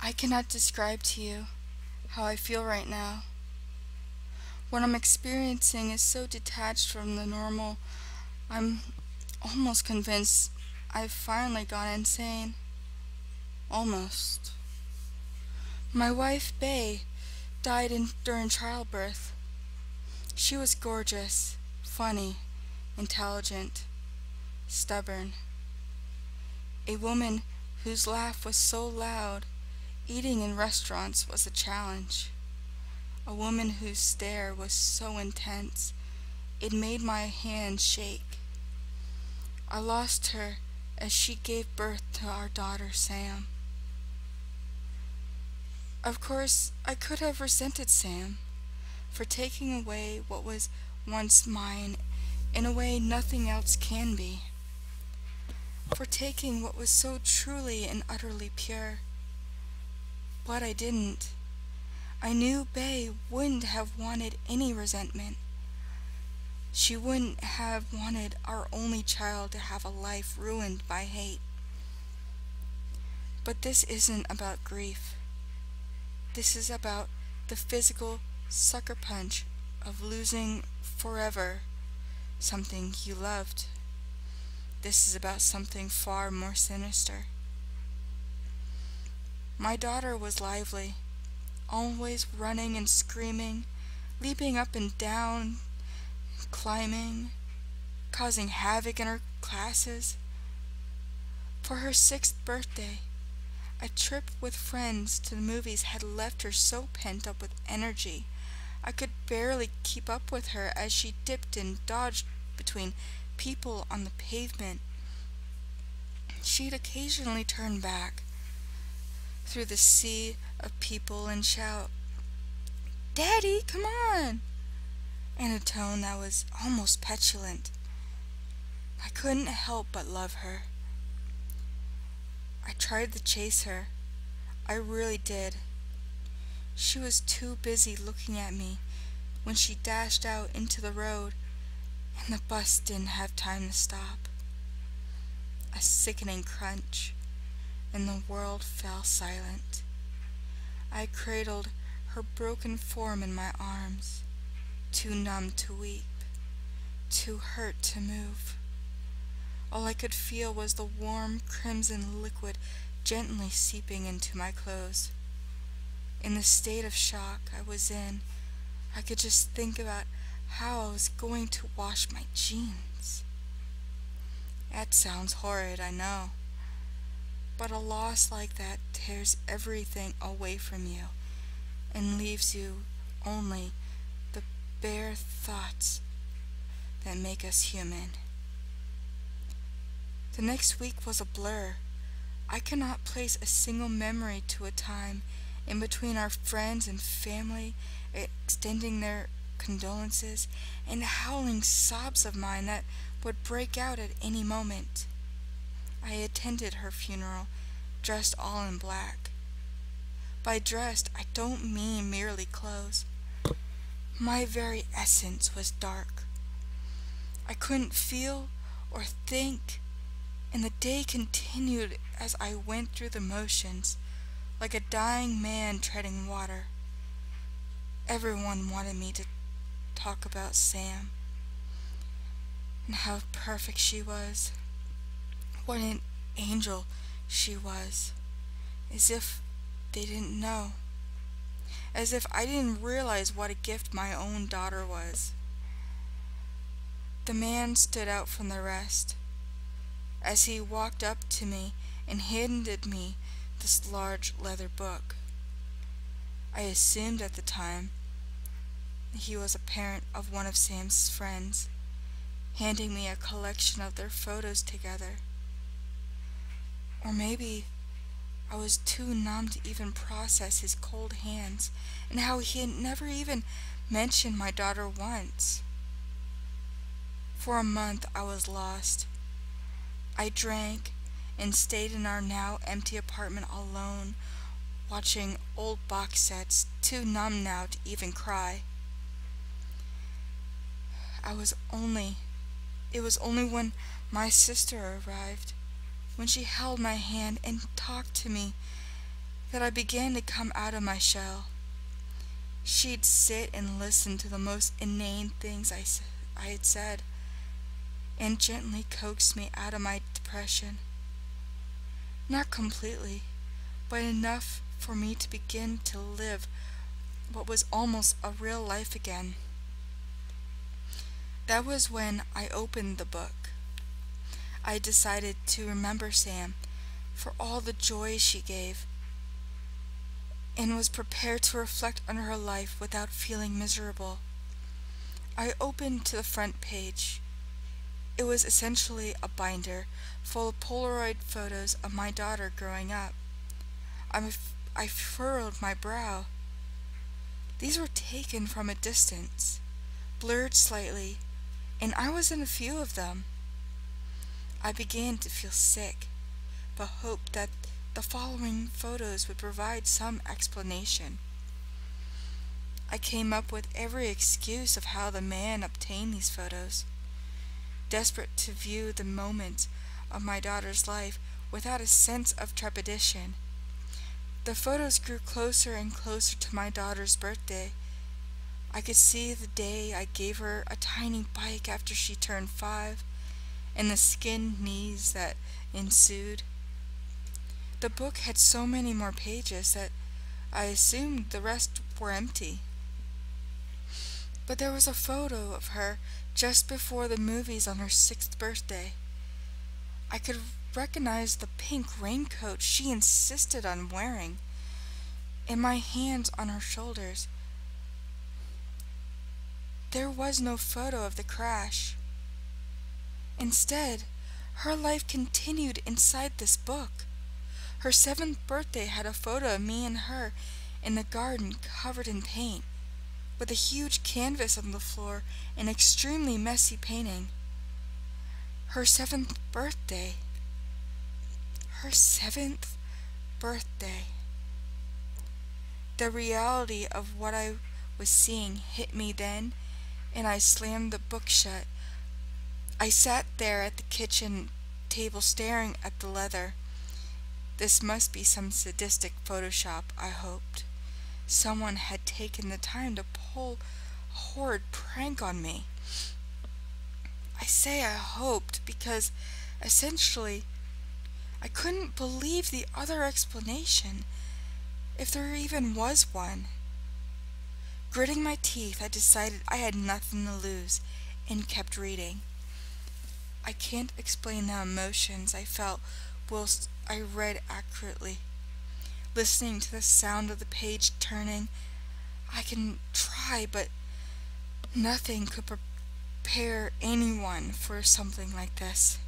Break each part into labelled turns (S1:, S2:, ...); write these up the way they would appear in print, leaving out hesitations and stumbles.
S1: I cannot describe to you how I feel right now. What I'm experiencing is so detached from the normal, I'm almost convinced I've finally gone insane. Almost. My wife, Bay, died during childbirth. She was gorgeous, funny, intelligent, stubborn. A woman whose laugh was so loud, eating in restaurants was a challenge. A woman whose stare was so intense, it made my hands shake. I lost her as she gave birth to our daughter Sam. Of course, I could have resented Sam for taking away what was once mine in a way nothing else can be, for taking what was so truly and utterly pure. But I didn't. I knew Bay wouldn't have wanted any resentment. She wouldn't have wanted our only child to have a life ruined by hate. But this isn't about grief. This is about the physical sucker punch of losing forever something you loved. This is about something far more sinister. My daughter was lively, always running and screaming, leaping up and down, climbing, causing havoc in her classes. For her 6th birthday, a trip with friends to the movies had left her so pent up with energy I could barely keep up with her as she dipped and dodged between people on the pavement. She'd occasionally turn back through the sea of people and shout, "Daddy, come on!" in a tone that was almost petulant. I couldn't help but love her. I tried to chase her. I really did. She was too busy looking at me when she dashed out into the road, and the bus didn't have time to stop. A sickening crunch, and the world fell silent. I cradled her broken form in my arms, too numb to weep, too hurt to move. All I could feel was the warm crimson liquid gently seeping into my clothes. In the state of shock I was in, I could just think about how I was going to wash my jeans. That sounds horrid, I know. But a loss like that tears everything away from you and leaves you only the bare thoughts that make us human. The next week was a blur. I cannot place a single memory to a time in between our friends and family extending their condolences and howling sobs of mine that would break out at any moment. I attended her funeral, dressed all in black. By dressed, I don't mean merely clothes. My very essence was dark. I couldn't feel or think, and the day continued as I went through the motions, like a dying man treading water. Everyone wanted me to talk about Sam, and how perfect she was. What an angel she was. As if they didn't know. As if I didn't realize what a gift my own daughter was. The man stood out from the rest as he walked up to me and handed me this large leather book. I assumed at the time that he was a parent of one of Sam's friends, handing me a collection of their photos together. Or maybe I was too numb to even process his cold hands and how he had never even mentioned my daughter once. For a month I was lost. I drank and stayed in our now empty apartment alone, watching old box sets, too numb now to even cry. It was only when my sister arrived, when she held my hand and talked to me, that I began to come out of my shell. She'd sit and listen to the most inane things I had said, and gently coax me out of my depression. Not completely, but enough for me to begin to live what was almost a real life again. That was when I opened the book. I decided to remember Sam for all the joy she gave, and was prepared to reflect on her life without feeling miserable. I opened to the front page. It was essentially a binder full of Polaroid photos of my daughter growing up. I furrowed my brow. These were taken from a distance, blurred slightly, and I was in a few of them. I began to feel sick, but hoped that the following photos would provide some explanation. I came up with every excuse of how the man obtained these photos, desperate to view the moments of my daughter's life without a sense of trepidation. The photos grew closer and closer to my daughter's birthday. I could see the day I gave her a tiny bike after she turned 5, and the skinned knees that ensued. The book had so many more pages that I assumed the rest were empty. But there was a photo of her just before the movies on her 6th birthday. I could recognize the pink raincoat she insisted on wearing, and my hands on her shoulders. There was no photo of the crash. Instead, her life continued inside this book. Her 7th birthday had a photo of me and her in the garden covered in paint, with a huge canvas on the floor and extremely messy painting. Her 7th birthday. Her 7th birthday. The reality of what I was seeing hit me then, and I slammed the book shut. I sat there at the kitchen table staring at the leather. This must be some sadistic Photoshop, I hoped. Someone had taken the time to pull a horrid prank on me. I say I hoped because, essentially, I couldn't believe the other explanation, if there even was one. Gritting my teeth, I decided I had nothing to lose, and kept reading. I can't explain the emotions I felt whilst I read accurately. Listening to the sound of the page turning, I can try, but nothing could prepare anyone for something like this.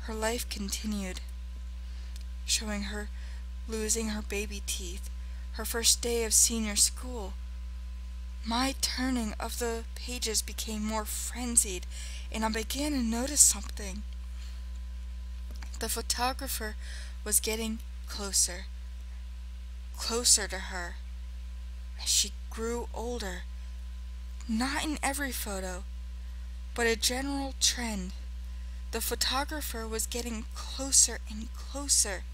S1: Her life continued, showing her losing her baby teeth, her first day of senior school. My turning of the pages became more frenzied, and I began to notice something. The photographer was getting closer, closer to her, as she grew older. Not in every photo, but a general trend. The photographer was getting closer and closer,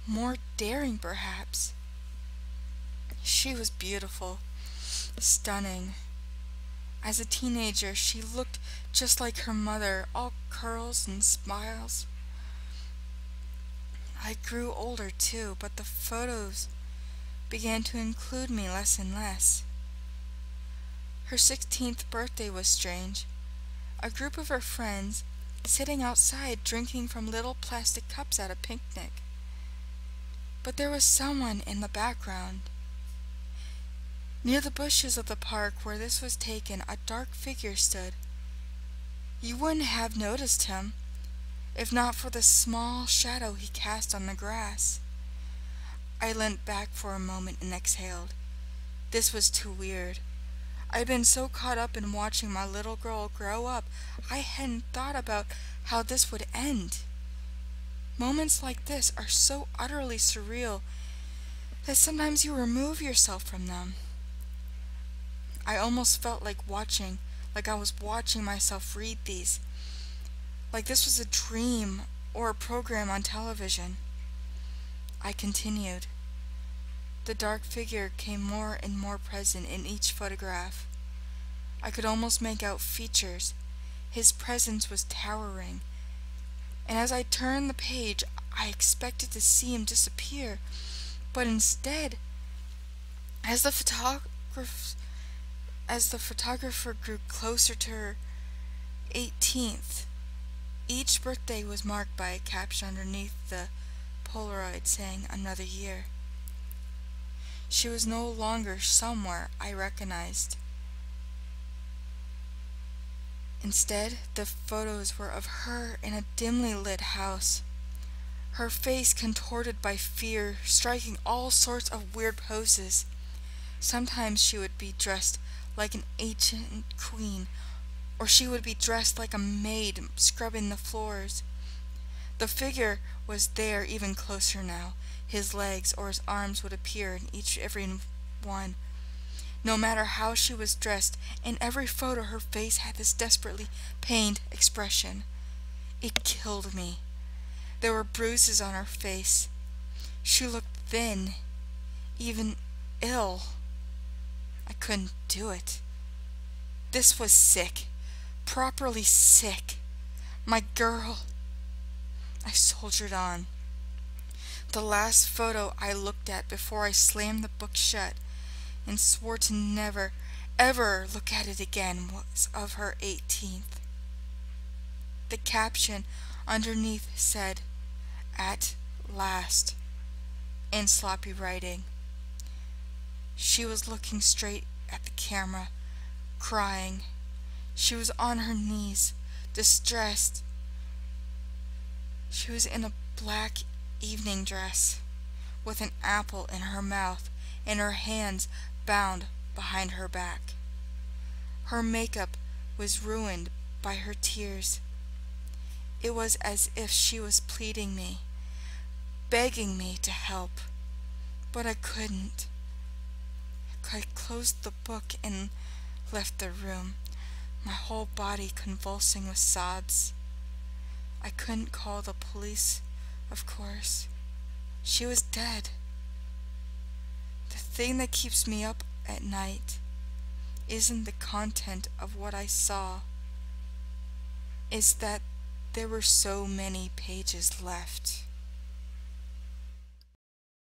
S1: more daring perhaps. She was beautiful, stunning. As a teenager, she looked just like her mother, all curls and smiles. I grew older too, but the photos began to include me less and less. Her 16th birthday was strange. A group of her friends sitting outside drinking from little plastic cups at a picnic. But there was someone in the background. Near the bushes of the park where this was taken, a dark figure stood. You wouldn't have noticed him, if not for the small shadow he cast on the grass. I leant back for a moment and exhaled. This was too weird. I'd been so caught up in watching my little girl grow up, I hadn't thought about how this would end. Moments like this are so utterly surreal that sometimes you remove yourself from them. I almost felt like I was watching myself read these, like this was a dream or a program on television. I continued. The dark figure came more and more present in each photograph. I could almost make out features. His presence was towering, and as I turned the page, I expected to see him disappear, but instead, as the photographer grew closer to her 18th, each birthday was marked by a caption underneath the Polaroid saying "another year." She was no longer somewhere I recognized. Instead, the photos were of her in a dimly lit house, her face contorted by fear, striking all sorts of weird poses. Sometimes she would be dressed like an ancient queen, or she would be dressed like a maid scrubbing the floors. The figure was there even closer now. His legs or his arms would appear in every one. No matter how she was dressed, in every photo her face had this desperately pained expression. It killed me. There were bruises on her face. She looked thin, even ill. I couldn't do it. This was sick, properly sick. My girl. I soldiered on. The last photo I looked at before I slammed the book shut and swore to never, ever look at it again was of her 18th. The caption underneath said, "At last," in sloppy writing. She was looking straight at the camera, crying. She was on her knees, distressed. She was in a black evening dress, with an apple in her mouth and her hands bound behind her back. Her makeup was ruined by her tears. It was as if she was pleading me, begging me to help, but I couldn't. I closed the book and left the room, my whole body convulsing with sobs. I couldn't call the police, of course. She was dead. The thing that keeps me up at night isn't the content of what I saw. It's that there were so many pages left.